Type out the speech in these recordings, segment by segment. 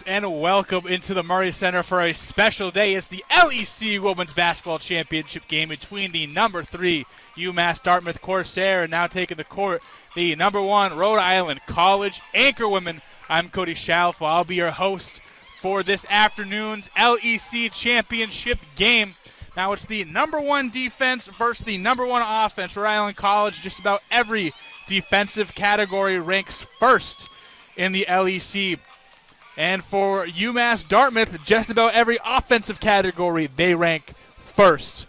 And welcome into the Murray Center for a special day. It's the LEC Women's Basketball Championship game between the number 3 UMass Dartmouth Corsair and now taking the court, the number 1 Rhode Island College Anchor Women. I'm Cody Shalfo. I'll be your host for this afternoon's LEC Championship game. Now it's the number 1 defense versus the number 1 offense. Rhode Island College, just about every defensive category ranks first in the LEC. And for UMass Dartmouth, just about every offensive category, they rank first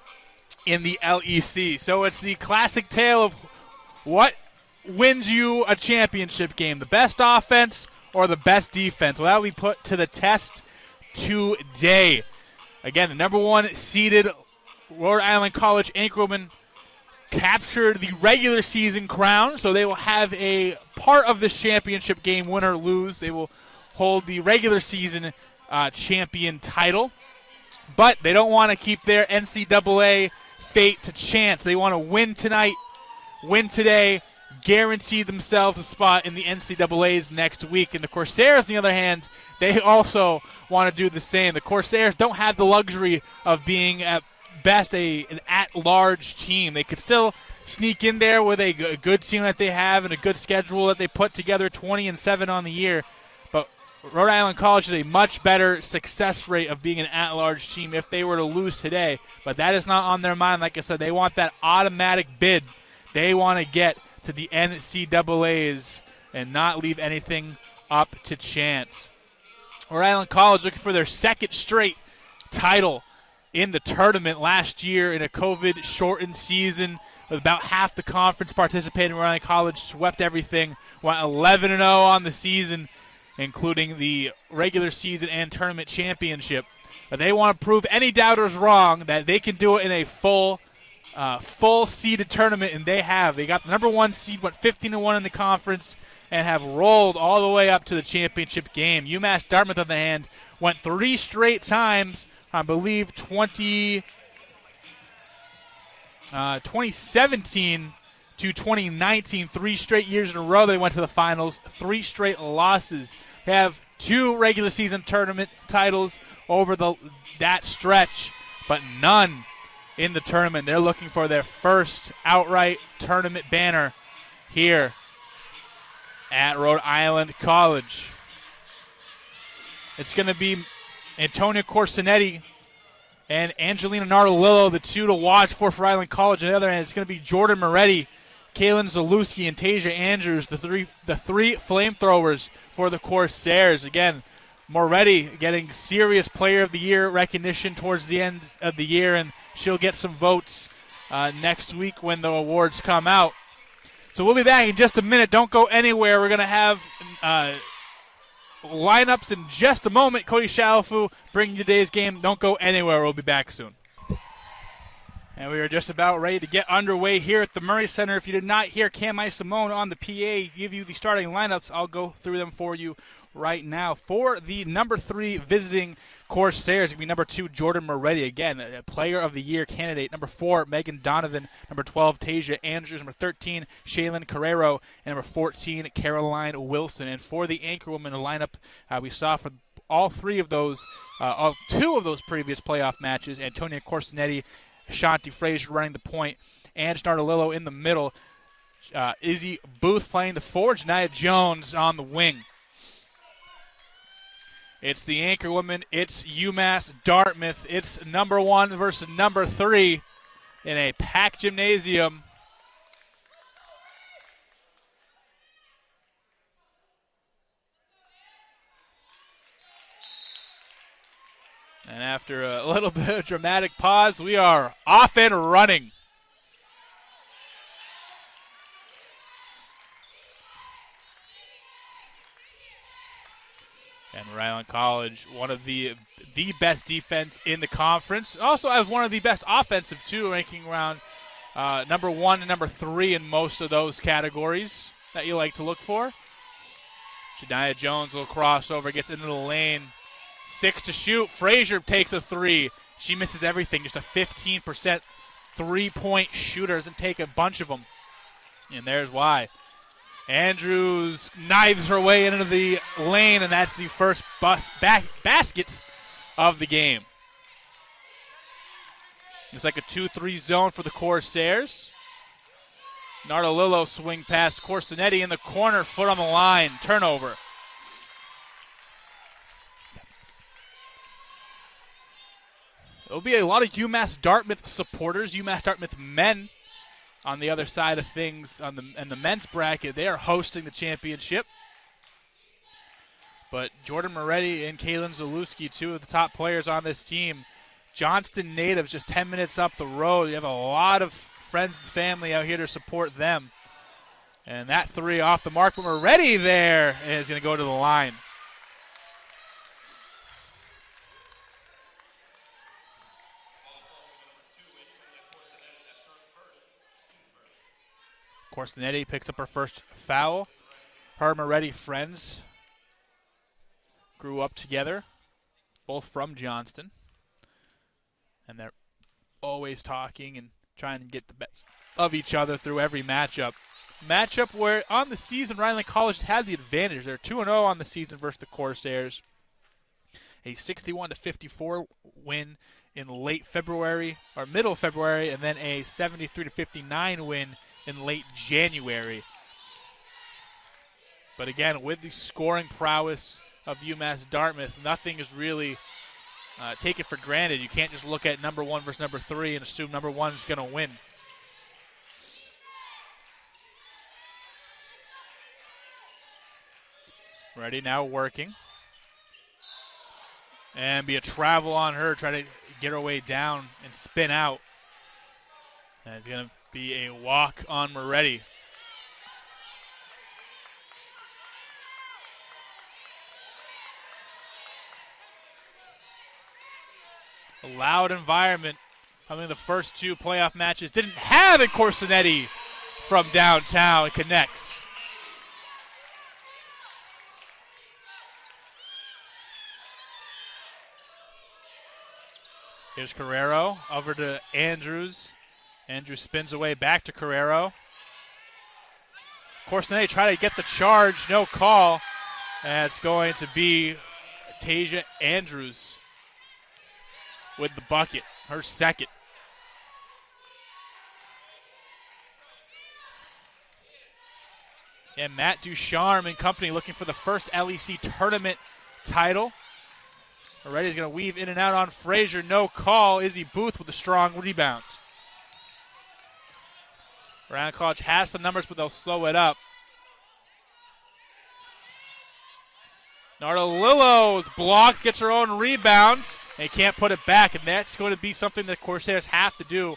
in the LEC. So it's the classic tale of what wins you a championship game, the best offense or the best defense. Well, that will be put to the test today. Again, the number 1 seeded Rhode Island College Anchorwomen captured the regular season crown, so they will have a part of this championship game, win or lose. They will hold the regular season champion title, but they don't want to keep their NCAA fate to chance. They want to win tonight, win today, guarantee themselves a spot in the NCAAs next week. And the Corsairs, on the other hand, they also want to do the same. The Corsairs don't have the luxury of being at best an at-large team. They could still sneak in there with a good team that they have and a good schedule that they put together, 20-7 on the year. Rhode Island College has a much better success rate of being an at-large team if they were to lose today. But that is not on their mind. Like I said, they want that automatic bid. They want to get to the NCAAs and not leave anything up to chance. Rhode Island College looking for their second straight title in the tournament. Last year in a COVID-shortened season, with about half the conference participating, Rhode Island College swept everything, went 11-0 on the season, including the regular season and tournament championship. But they want to prove any doubters wrong that they can do it in a full seeded tournament, and they have. They got the number 1 seed, went 15-1 in the conference, and have rolled all the way up to the championship game. UMass Dartmouth, on the hand, went 3 straight times, I believe 2017 to 2019, 3 straight years in a row they went to the finals, 3 straight losses. They have 2 regular season tournament titles over that stretch, but none in the tournament. They're looking for their first outright tournament banner here at Rhode Island College. It's going to be Antonia Corsinetti and Angelina Nardolillo, the 2 to watch for Rhode Island College. On the other hand, it's going to be Jordan Moretti, Kaylin Zalewski, and Tasia Andrews, the three flamethrowers for the Corsairs. Again, Moretti getting serious Player of the Year recognition towards the end of the year, and she'll get some votes next week when the awards come out. So we'll be back in just a minute. Don't go anywhere. We're going to have lineups in just a moment. Cody Shalfo bringing today's game. Don't go anywhere. We'll be back soon. And we are just about ready to get underway here at the Murray Center. If you did not hear Cam Simone on the PA give you the starting lineups, I'll go through them for you right now. For the number 3 visiting Corsairs, going to be number 2, Jordan Moretti. Again, a Player of the Year candidate. Number 4, Megan Donovan. Number 12, Tasia Andrews. Number 13, Shaylin Carrero. And number 14, Caroline Wilson. And for the Anchorwoman lineup, we saw for all 2 of those previous playoff matches, Antonia Corsinetti, Shanti Frazier running the point, Ange Nardolillo in the middle, Izzy Booth playing the forward, Janiah Jones on the wing. It's the Anchorwomen. It's UMass Dartmouth. It's number 1 versus number 3 in a packed gymnasium. And after a little bit of dramatic pause, we are off and running. And Rhode Island College, one of the best defense in the conference. Also has one of the best offensive, too, ranking around number 1 and number 3 in most of those categories that you like to look for. Janiah Jones will crossover, gets into the lane. 6 to shoot. Frazier takes a 3. She misses everything. Just a 15% three-point shooter. Doesn't take a bunch of them. And there's why. Andrews knives her way into the lane, and that's the first basket of the game. It's like a 2-3 zone for the Corsairs. Nardolillo swing past Corsinetti in the corner, foot on the line, turnover. There'll be a lot of UMass Dartmouth supporters, UMass Dartmouth men on the other side of things in the men's bracket. They are hosting the championship. But Jordan Moretti and Kaylin Zalewski, two of the top players on this team. Johnston natives just 10 minutes up the road. You have a lot of friends and family out here to support them. And that three off the mark, but Moretti there is going to go to the line. Corsinetti picks up her first foul. Her and Moretti friends grew up together, both from Johnston. And they're always talking and trying to get the best of each other through every matchup. Matchup where on the season, Rhineland College had the advantage. They're 2-0 on the season versus the Corsairs. A 61-54 win in late February, or middle February, and then a 73-59 win in late January. But again, with the scoring prowess of UMass Dartmouth, nothing is really taken for granted. You can't just look at number one versus number three and assume number one's going to win. Ready now, working. And be a travel on her, try to get her way down and spin out. And it's going to be a walk on Moretti. A loud environment. I mean, the first two playoff matches didn't have it. Corsinetti from downtown connects. Here's Carrero over to Andrews. Andrews spins away back to Carrero. Corsinetti try to get the charge, no call. And it's going to be Tasia Andrews with the bucket, her second. And Matt Ducharme and company looking for the first LEC tournament title. Moretti's going to weave in and out on Frazier, no call. Izzy Booth with the strong rebounds. Rhineland College has some numbers, but they'll slow it up. Nardolillo's blocks, gets her own rebounds, and can't put it back, and that's going to be something that Corsairs have to do,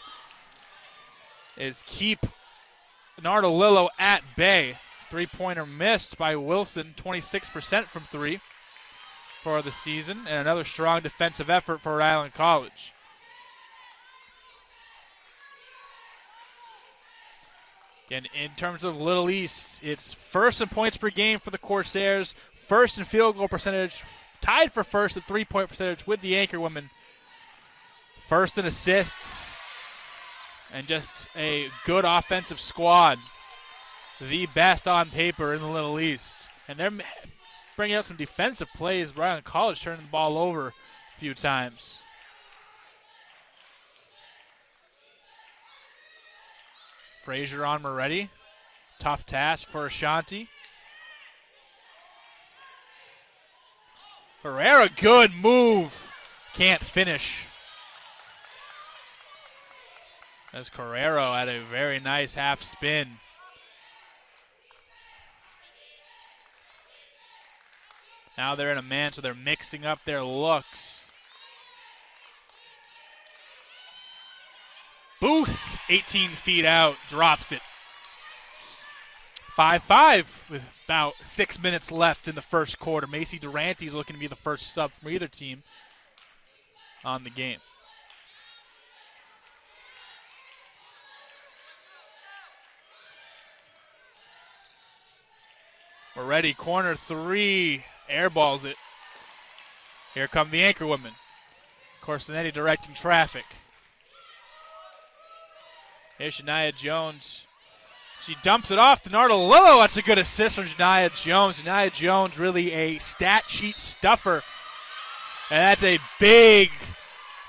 is keep Nardolillo at bay. Three-pointer missed by Wilson, 26% from three for the season, and another strong defensive effort for Rhode Island College. Again, in terms of Little East, it's first in points per game for the Corsairs, first in field goal percentage, tied for first in three-point percentage with the anchor women, first in assists, and just a good offensive squad. The best on paper in the Little East. And they're bringing out some defensive plays. Rhode Island College turning the ball over a few times. Frazier on Moretti. Tough task for Ashanti. Herrera, good move. Can't finish. As Carrero had a very nice half spin. Now they're in a man, so they're mixing up their looks. Booth, 18 feet out, drops it. 5-5 with about 6 minutes left in the first quarter. Macy Durante's looking to be the first sub from either team on the game. Moretti, corner three. Airballs it. Here come the anchor women. Corsinetti directing traffic. Here's Shania Jones She dumps it off to Nardolillo. That's a good assist from Janiyah Jones. Janiyah Jones really a stat sheet stuffer. And that's a big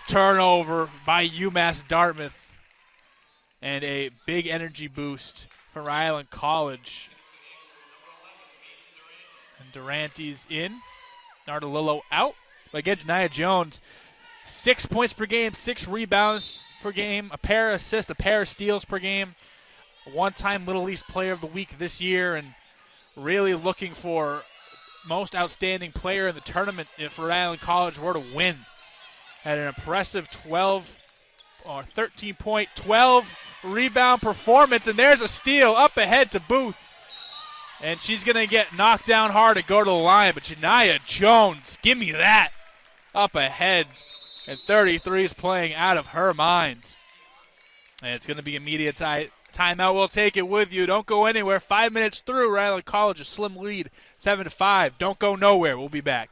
turnover by UMass Dartmouth. And a big energy boost for Rhode Island College. And Durante's in. Nardolillo out. But again, Janiyah Jones, 6 points per game, 6 rebounds per game, a pair of assists, a pair of steals per game. A one-time Little East Player of the Week this year, and really looking for most outstanding player in the tournament if Rhode Island College were to win. Had an impressive 13-point, 12 rebound performance, and there's a steal up ahead to Booth. And she's going to get knocked down hard to go to the line, but Janiyah Jones, give me that, up ahead. And 33 is playing out of her mind. And it's going to be immediate timeout. We'll take it with you. Don't go anywhere. 5 minutes through. Rhode Island College, a slim lead, 7-5. Don't go nowhere. We'll be back.